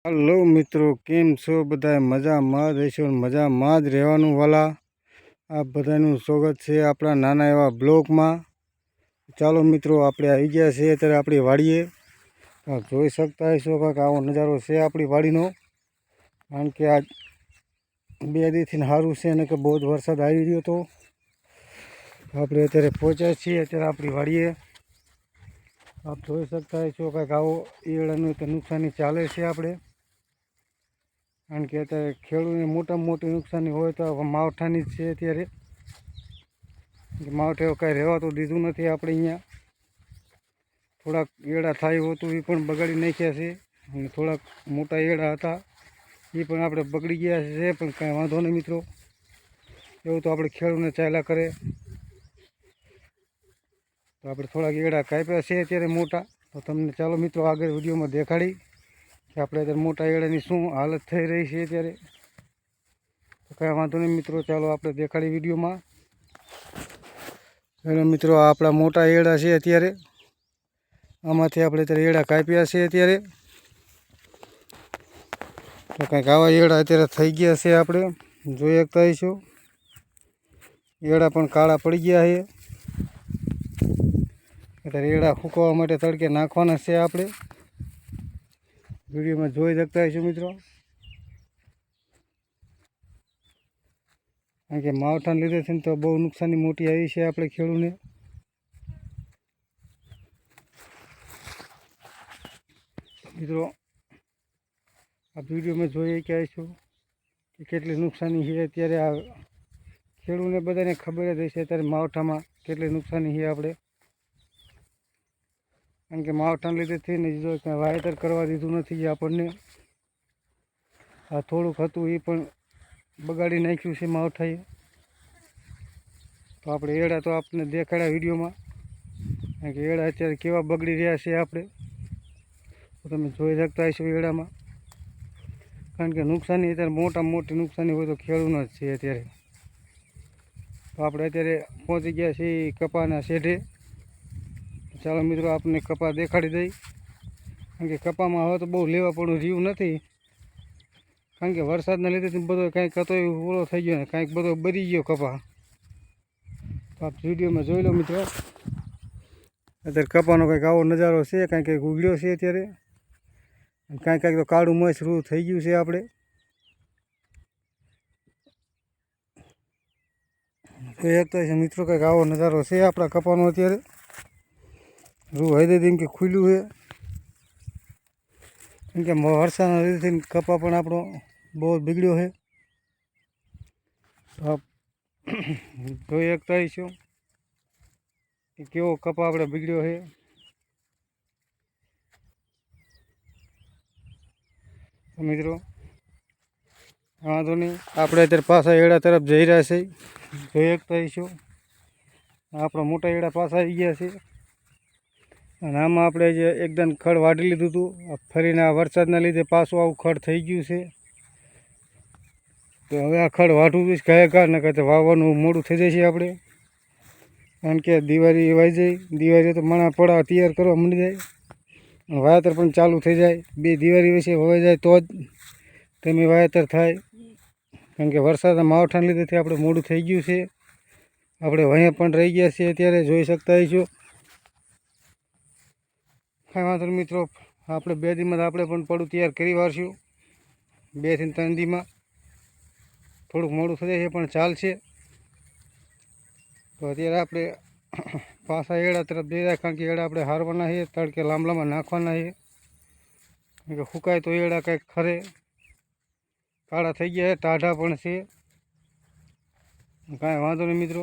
Hello મિત્રો, કેમ છો બધા? મજામાં જ રહેશો, મજામાં જ રહેવાનું વાલા. આ બધાનું સ્વાગત છે આપણા નાના એવા બ્લોગમાં. ચાલો મિત્રો, આપણે આવી ગયા છીએ અત્યારે આપણી વાડીએ. જોઈ શકતા હશો કાંઈક આવો નજારો છે આપણી વાડીનો. કારણ કે આજ 2 દીથી સારું છે અને કે બહુ જ વરસાદ આવી રહ્યો હતો. આપણે અત્યારે પહોંચ્યા છીએ અત્યારે આપણી વાડીએ. આપ જોઈ શકતા હશો કાંઈક આવો ઈયળનું તો નુકસાની ચાલે છે આપણે. કારણ કે અત્યારે ખેડૂતને મોટામાં મોટી નુકસાની હોય તો માવઠાની જ છે અત્યારે. માવઠે કાંઈ રહેવાતું દીધું નથી આપણે અહીંયા. થોડાક એડા થાય હોતું એ પણ બગાડી નાખ્યા છે, અને થોડાક મોટા એડા હતા એ પણ આપણે બગડી ગયા છે. પણ કાંઈ વાંધો નહીં મિત્રો, એવું તો આપણે ખેડૂતને ચાલ્યા કરે. તો આપણે થોડાક એડા કાપ્યા છે અત્યારે મોટા. તો તમને ચાલો મિત્રો આગળ વિડીયોમાં દેખાડી કે આપણે અત્યારે મોટા એડાની શું હાલત થઈ રહી છે અત્યારે. તો કાંઈ વાંધો નહીં મિત્રો, ચાલો આપણે દેખાડી વિડીયોમાં. ચાલો મિત્રો, આ આપણા મોટા એડા છે અત્યારે. આમાંથી આપણે અત્યારે એડા કાપ્યા છે અત્યારે. તો કંઈક આવા એડા અત્યારે થઈ ગયા છે. આપણે જોઈ શકતા હશો એડા પણ કાળા પડી ગયા છે. અત્યારે એડા ફૂંકવા માટે તડકે નાખવાના છે આપણે. વિડીયોમાં જોઈ શકતા હશો મિત્રો. કારણ કે માવઠાને લીધે છે ને તો બહુ નુકસાની મોટી આવી છે આપણે ખેડૂતને. મિત્રો, આ વિડીયોમાં જોઈએ કે આવીશું કે કેટલી નુકસાની છે અત્યારે. આ ખેડૂતને બધાને ખબર જ હશે અત્યારે માવઠામાં કેટલી નુકસાની છે આપણે. કારણ કે માવઠાને લીધેથી ને જો કાંઈ વાવેતર કરવા દીધું નથી આપણને. આ થોડુંક હતું એ પણ બગાડી નાખ્યું છે માવઠાએ. તો આપણે એડા તો આપણને દેખાડ્યા વિડીયોમાં. કારણ કે એડા અત્યારે કેવા બગડી રહ્યા છે આપણે. તો તમે જોઈ શકતા હશો એડામાં. કારણ કે નુકસાની અત્યારે મોટામાં મોટી નુકસાની હોય તો ખેડૂતનો જ છે અત્યારે. તો આપણે અત્યારે પહોંચી ગયા છીએ કપાના શેઢે. ચાલો મિત્રો, આપણને કપા દેખાડી દઈ. કારણ કે કપામાં હવે તો બહુ લેવા પણ રહ્યું નથી. કારણ કે વરસાદના લીધે બધો કાંઈક હતો એ પૂરો થઈ ગયો ને કાંઈક બધો બરી ગયો કપા. તો આપ વિડીયોમાં જોઈ લો મિત્રો. અત્યારે કપાનો કંઈક આવો નજારો છે. કાંઈક કંઈક ઉગડ્યો છે અત્યારે. કાંઈક કાંઈક તો કાળું મસ રૂ થઈ ગયું છે આપણે. જોઈ શકતા છે મિત્રો, કંઈક આવો નજારો છે આપણા કપાનો અત્યારે. રૂ હૈદેથી કે ખુલ્લું છે. કેમ કે વરસાદના લીધે કપા પણ આપણો બહુ બગડ્યો છે. તો આપ જોઈ શકતા હશો કે કેવો કપા આપણે બગડ્યો છે. મિત્રો, વાંધો નહીં, આપણે અત્યારે પાછા એડા તરફ જઈ રહ્યા છે. જોઈ શકતા હશો આપણા મોટા એડા પાછા આવી ગયા છે. અને આમાં આપણે જે એકદમ ખડ વાઢી લીધું હતું, ફરીને આ વરસાદના લીધે પાછું આવું ખડ થઈ ગયું છે. તો હવે આ ખડ વાઢવું જ ગયા ને કહેતા વાવવાનું મોડું થઈ જાય છે આપણે. કારણ કે દિવાળી વાઈ જાય, દિવાળી તો મણા પડા તૈયાર કરવા માંડી જાય, વાવેતર પણ ચાલુ થઈ જાય. 2 દિવાળી વિશે વવાઈ જાય તો જ તમે વાવેતર થાય. કારણ કે વરસાદના માવઠાને લીધેથી આપણે મોડું થઈ ગયું છે. આપણે વઅહીંયા પણ રહી ગયા છીએ અત્યારે. જોઈ શકતા હશો. કાંઈ વાંધો નહીં મિત્રો, આપણે 2 દીમાં આપણે પણ પડું તૈયાર કરી વાળશું. 2 થી 3 દીમાં થોડુંક મોડું થઈ જાય છે પણ ચાલશે. તો અત્યારે આપણે પાછા એડા તરફ જઈ રહ્યા. કારણ કે એડા આપણે હારવાના છે, તડકે લાંબલામાં નાખવાના છે. કારણ કે સુકાય તો એડા કંઈક ખરે કાળા થઈ ગયા છે, ટાઢા પણ છે. કાંઈ વાંધો નહીં મિત્રો,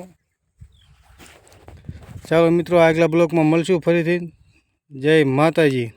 ચાલો મિત્રો આગલા બ્લોકમાં મળશું ફરીથી. જય માતાજી.